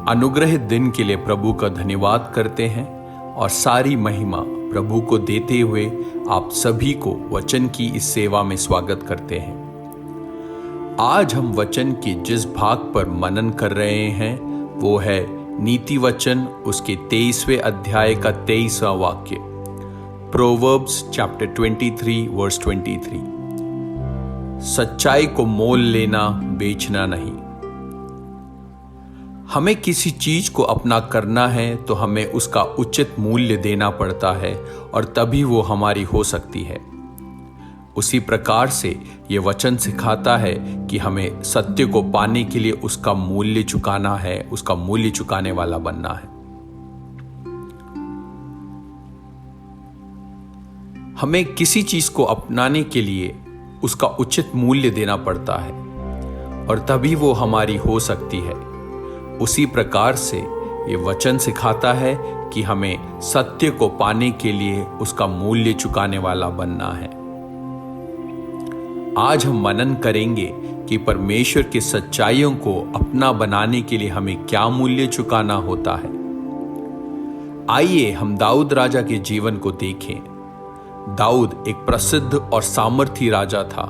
अनुग्रहित दिन के लिए प्रभु का धन्यवाद करते हैं और सारी महिमा प्रभु को देते हुए आप सभी को वचन की इस सेवा में स्वागत करते हैं। आज हम वचन के जिस भाग पर मनन कर रहे हैं वो है नीति वचन, उसके 23वें अध्याय का 23वां वाक्य, प्रोवर्ब्स चैप्टर 23 वर्स 23। सच्चाई को मोल लेना, बेचना नहीं। हमें किसी चीज को अपना करना है तो हमें उसका उचित मूल्य देना पड़ता है और तभी वो हमारी हो सकती है। उसी प्रकार से ये वचन सिखाता है कि हमें सत्य को पाने के लिए उसका मूल्य चुकाना है, उसका मूल्य चुकाने वाला बनना है। हमें किसी चीज को अपनाने के लिए उसका उचित मूल्य देना पड़ता है और तभी वो हमारी हो सकती है। उसी प्रकार से ये वचन सिखाता है कि हमें सत्य को पाने के लिए उसका मूल्य चुकाने वाला बनना है। आज हम मनन करेंगे कि परमेश्वर की सच्चाइयों को अपना बनाने के लिए हमें क्या मूल्य चुकाना होता है। आइए हम दाऊद राजा के जीवन को देखें। दाऊद एक प्रसिद्ध और सामर्थी राजा था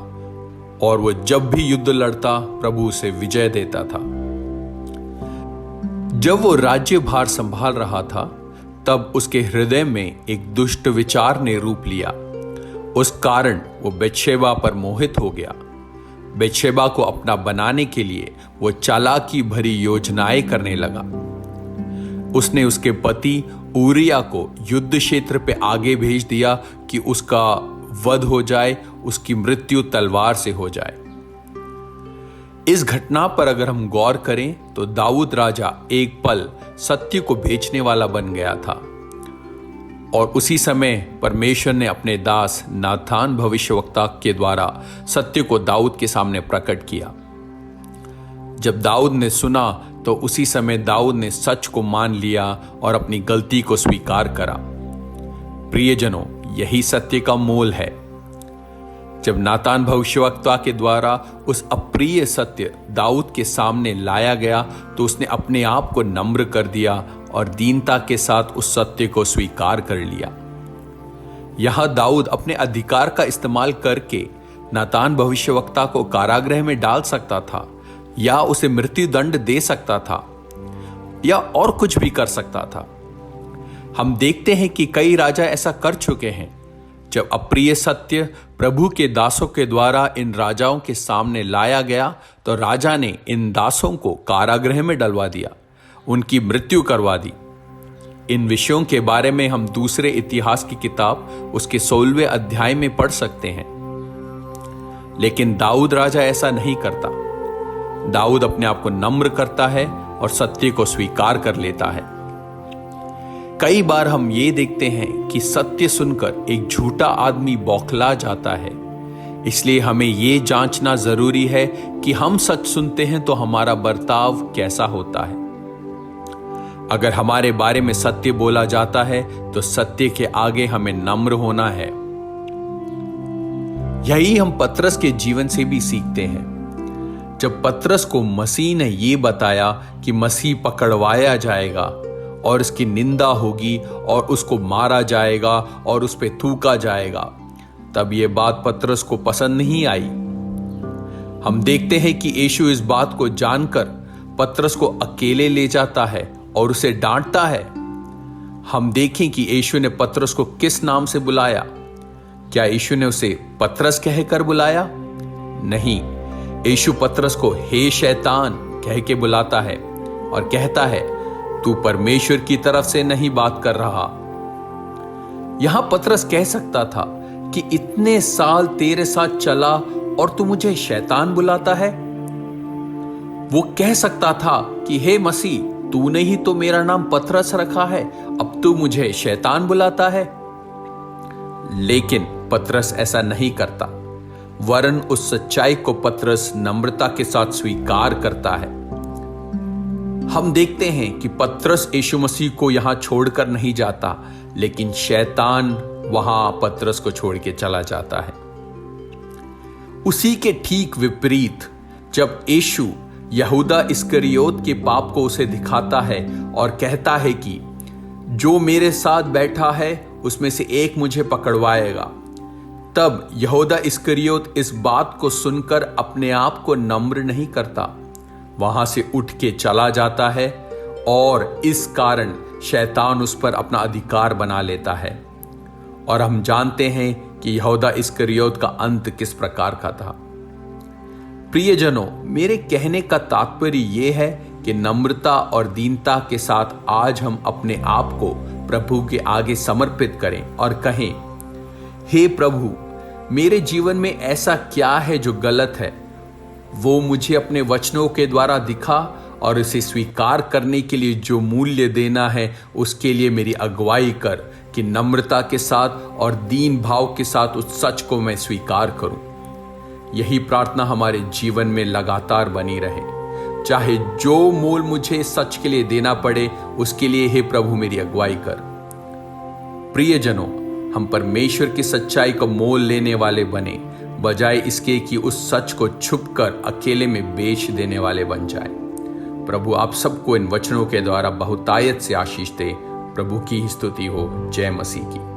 और वह जब भी युद्ध लड़ता प्रभु उसे विजय देता था। जब वो राज्यभार संभाल रहा था तब उसके हृदय में एक दुष्ट विचार ने रूप लिया। उस कारण वो बेतशेबा पर मोहित हो गया। बेतशेबा को अपना बनाने के लिए वो चालाकी भरी योजनाएं करने लगा। उसने उसके पति ऊरिया को युद्ध क्षेत्र पे आगे भेज दिया कि उसका वध हो जाए, उसकी मृत्यु तलवार से हो जाए। इस घटना पर अगर हम गौर करें तो दाऊद राजा एक पल सत्य को बेचने वाला बन गया था और उसी समय परमेश्वर ने अपने दास नाथान भविष्यवक्ता के द्वारा सत्य को दाऊद के सामने प्रकट किया। जब दाऊद ने सुना तो उसी समय दाऊद ने सच को मान लिया और अपनी गलती को स्वीकार करा। प्रियजनों, यही सत्य का मोल है। जब नातान भविष्यवक्ता के द्वारा उस अप्रिय सत्य दाऊद के सामने लाया गया तो उसने अपने आप को नम्र कर दिया और दीनता के साथ उस सत्य को स्वीकार कर लिया। यहां दाऊद अपने अधिकार का इस्तेमाल करके नातान भविष्यवक्ता को कारागृह में डाल सकता था या उसे मृत्यु दंड दे सकता था या और कुछ भी कर सकता था। हम देखते हैं कि कई राजा ऐसा कर चुके हैं। जब अप्रिय सत्य प्रभु के दासों के द्वारा इन राजाओं के सामने लाया गया तो राजा ने इन दासों को कारागृह में डलवा दिया, उनकी मृत्यु करवा दी। इन विषयों के बारे में हम दूसरे इतिहास की किताब उसके 16वें अध्याय में पढ़ सकते हैं। लेकिन दाऊद राजा ऐसा नहीं करता। दाऊद अपने आप को नम्र करता है और सत्य को स्वीकार कर लेता है। कई बार हम ये देखते हैं कि सत्य सुनकर एक झूठा आदमी बौखला जाता है। इसलिए हमें ये जांचना जरूरी है कि हम सच सुनते हैं तो हमारा बर्ताव कैसा होता है। अगर हमारे बारे में सत्य बोला जाता है तो सत्य के आगे हमें नम्र होना है। यही हम पतरस के जीवन से भी सीखते हैं। जब पतरस को मसीह ने ये बताया कि मसीह पकड़वाया जाएगा और इसकी निंदा होगी और उसको मारा जाएगा और उस पे थूका जाएगा, तब ये बात पतरस को पसंद नहीं आई। हम देखते हैं कि यीशु इस बात को जानकर पतरस को अकेले ले जाता है और उसे डांटता है। हम देखें कि यीशु ने पतरस को किस नाम से बुलाया। क्या यीशु ने उसे पतरस कहकर बुलाया? नहीं, यीशु पतरस को हे शैतान कह के बुलाता है और कहता है, तू परमेश्वर की तरफ से नहीं बात कर रहा। यहां पतरस कह सकता था कि इतने साल तेरे साथ चला और तू मुझे शैतान बुलाता है। वो कह सकता था कि हे मसीह, तूने ही तो मेरा नाम पतरस रखा है, अब तू मुझे शैतान बुलाता है। लेकिन पतरस ऐसा नहीं करता, वरन उस सच्चाई को पतरस नम्रता के साथ स्वीकार करता है। हम देखते हैं कि पतरस यीशु मसीह को यहां छोड़कर नहीं जाता, लेकिन शैतान वहां पतरस को छोड़ के चला जाता है। उसी के ठीक विपरीत जब यीशु यहूदा इस्करियोत के पाप को उसे दिखाता है और कहता है कि जो मेरे साथ बैठा है उसमें से एक मुझे पकड़वाएगा। तब यहूदा इस्करियोत इस बात को सुनकर अपने आप को नम्र नहीं करता, वहां से उठ के चला जाता है और इस कारण शैतान उस पर अपना अधिकार बना लेता है। और हम जानते हैं कि यहूदा इस्करियोत का अंत किस प्रकार का था। प्रियजनों, मेरे कहने का तात्पर्य यह है कि नम्रता और दीनता के साथ आज हम अपने आप को प्रभु के आगे समर्पित करें और कहें, हे प्रभु, मेरे जीवन में ऐसा क्या है जो गलत है, वो मुझे अपने वचनों के द्वारा दिखा और इसे स्वीकार करने के लिए जो मूल्य देना है उसके लिए मेरी अगुवाई कर कि नम्रता के साथ और दीन भाव के साथ उस सच को मैं स्वीकार करूं। यही प्रार्थना हमारे जीवन में लगातार बनी रहे, चाहे जो मोल मुझे सच के लिए देना पड़े उसके लिए हे प्रभु मेरी अगुवाई कर। प्रियजनों, हम परमेश्वर की सच्चाई को मोल लेने वाले बने, बजाय इसके कि उस सच को छुपकर अकेले में बेच देने वाले बन जाए। प्रभु आप सबको इन वचनों के द्वारा बहुतायत से आशीष दे। प्रभु की स्तुति हो। जय मसीह की।